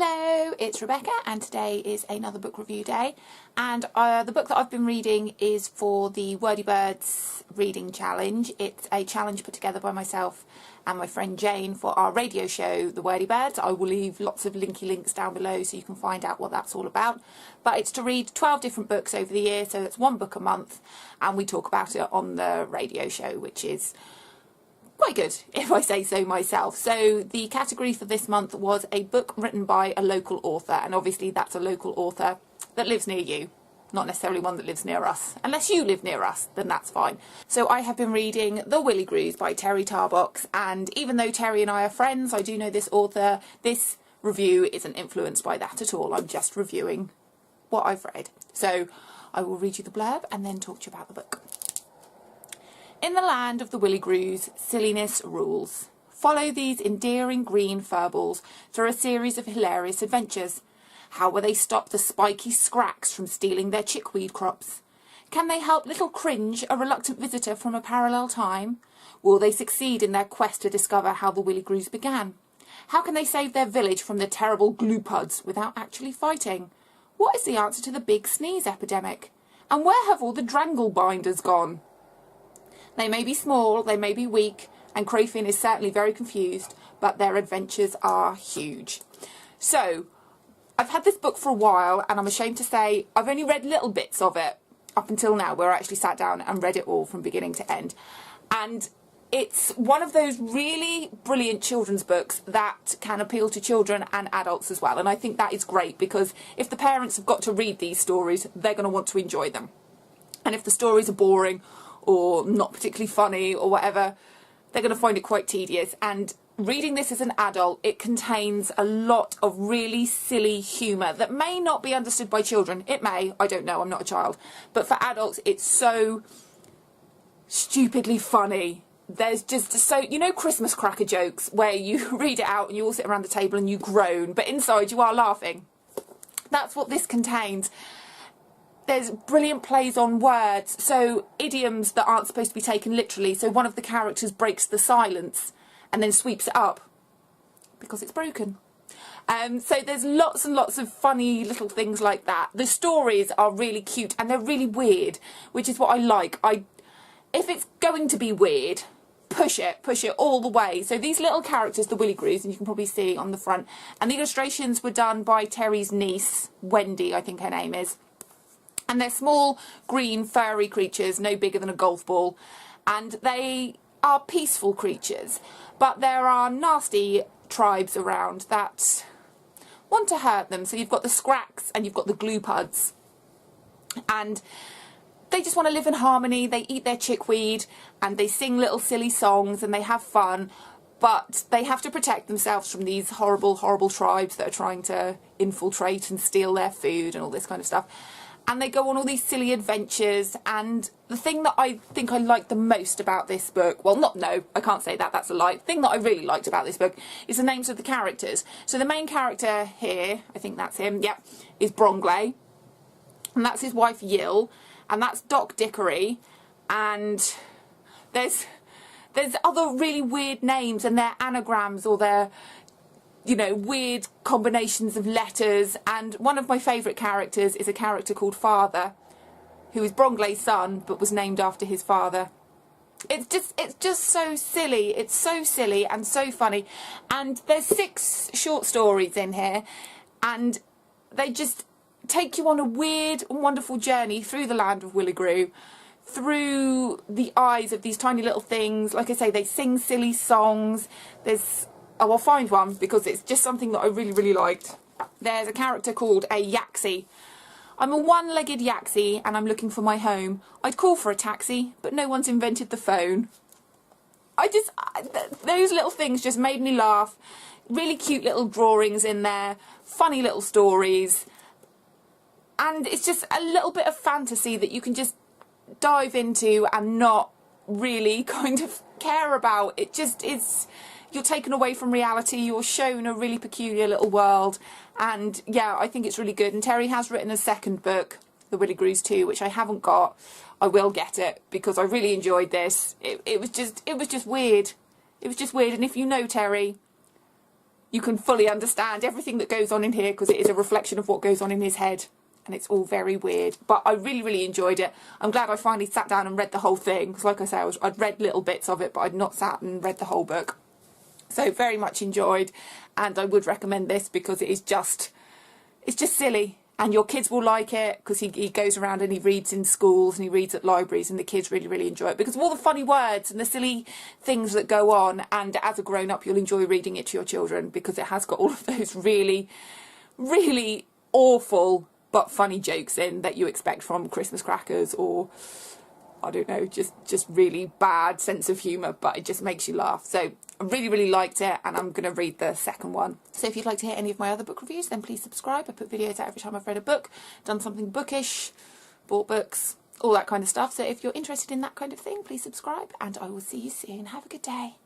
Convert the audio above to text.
Hello, it's Rebecca and today is another book review day, and the book that I've been reading is for the Wordy Birds reading challenge. It's a challenge put together by myself and my friend Jane for our radio show, The Wordy Birds. I will leave lots of linky links down below so you can find out what that's all about. But it's to read 12 different books over the year, so it's one book a month, and we talk about it on the radio show, which is quite good, if I say so myself. So the category for this month was a book written by a local author, and obviously that's a local author that lives near you, not necessarily one that lives near us. Unless you live near us, then that's fine. So I have been reading The Willigrews by Tarbox, and even though Terry and I are friends, I do know this author. This review isn't influenced by that at all. I'm just reviewing what I've read. So I will read you the blurb and then talk to you about the book. In the land of the Willigrews, silliness rules. Follow these endearing green furballs through a series of hilarious adventures. How will they stop the spiky scracks from stealing their chickweed crops? Can they help little Cringe, a reluctant visitor from a parallel time? Will they succeed in their quest to discover how the Willigrews began? How can they save their village from the terrible glue-puds without actually fighting? What is the answer to the big sneeze epidemic? And where have all the drangle binders gone? They may be small, they may be weak, and Crayfin is certainly very confused, but their adventures are huge. So, I've had this book for a while, and I'm ashamed to say I've only read little bits of it up until now, where I actually sat down and read it all from beginning to end. And it's one of those really brilliant children's books that can appeal to children and adults as well. And I think that is great, because if the parents have got to read these stories, they're going to want to enjoy them. And if the stories are boring or not particularly funny or whatever, they're going to find it quite tedious. And reading this as an adult, it contains a lot of really silly humour that may not be understood by children. It may, I don't know, I'm not a child. But for adults, it's so stupidly funny. There's just so, you know, Christmas cracker jokes where you read it out and you all sit around the table and you groan, but inside you are laughing. That's what this contains. There's brilliant plays on words, so idioms that aren't supposed to be taken literally. So one of the characters breaks the silence and then sweeps it up because it's broken. So there's lots and lots of funny little things like that. The stories are really cute and they're really weird, which is what I like. If it's going to be weird, push it all the way. So these little characters, the Willigrews, and you can probably see on the front, and the illustrations were done by Terry's niece, Wendy, I think her name is. And they're small, green, furry creatures, no bigger than a golf ball. And they are peaceful creatures. But there are nasty tribes around that want to hurt them. So you've got the scracks and you've got the glue-puds. And they just want to live in harmony. They eat their chickweed and they sing little silly songs and they have fun. But they have to protect themselves from these horrible, horrible tribes that are trying to infiltrate and steal their food and all this kind of stuff. And they go on all these silly adventures, and the thing that I think I liked the most about this book, well, no, I can't say that, that's a lie. The thing that I really liked about this book is the names of the characters. So the main character here, I think that's him, yep, is Brongley, and that's his wife Yill, and that's Doc Dickory, and there's other really weird names, and they're anagrams, or they're, you know, weird combinations of letters. And one of my favourite characters is a character called Father, who is Brongley's son, but was named after his father. It's just so silly. It's so silly and so funny. And there's 6 short stories in here, and they just take you on a weird and wonderful journey through the land of Willigrew, through the eyes of these tiny little things. Like I say, they sing silly songs. Oh, I'll find one because it's just something that I really, really liked. There's a character called a Yaxie. I'm a one-legged Yaxie and I'm looking for my home. I'd call for a taxi, but no one's invented the phone. Those little things just made me laugh. Really cute little drawings in there, funny little stories. And it's just a little bit of fantasy that you can just dive into and not really kind of care about. It just is. You're taken away from reality, you're shown a really peculiar little world, and yeah, I think it's really good. And Terry has written a second book, The Willigrews 2, which I haven't got. I will get it because I really enjoyed this. It was just weird. It was just weird, and if you know Terry, you can fully understand everything that goes on in here, because it is a reflection of what goes on in his head. And it's all very weird. But I really, really enjoyed it. I'm glad I finally sat down and read the whole thing. Because like I say, I'd read little bits of it, but I'd not sat and read the whole book. So very much enjoyed. And I would recommend this because it's just silly. And your kids will like it, because he goes around and he reads in schools and he reads at libraries, and the kids really, really enjoy it because of all the funny words and the silly things that go on. And as a grown-up, you'll enjoy reading it to your children because it has got all of those really, really awful but funny jokes in that you expect from Christmas crackers, or I don't know, just really bad sense of humour, but it just makes you laugh. So I really, really liked it, and I'm going to read the second one. So if you'd like to hear any of my other book reviews, then please subscribe. I put videos out every time I've read a book, done something bookish, bought books, all that kind of stuff. So if you're interested in that kind of thing, please subscribe, and I will see you soon. Have a good day.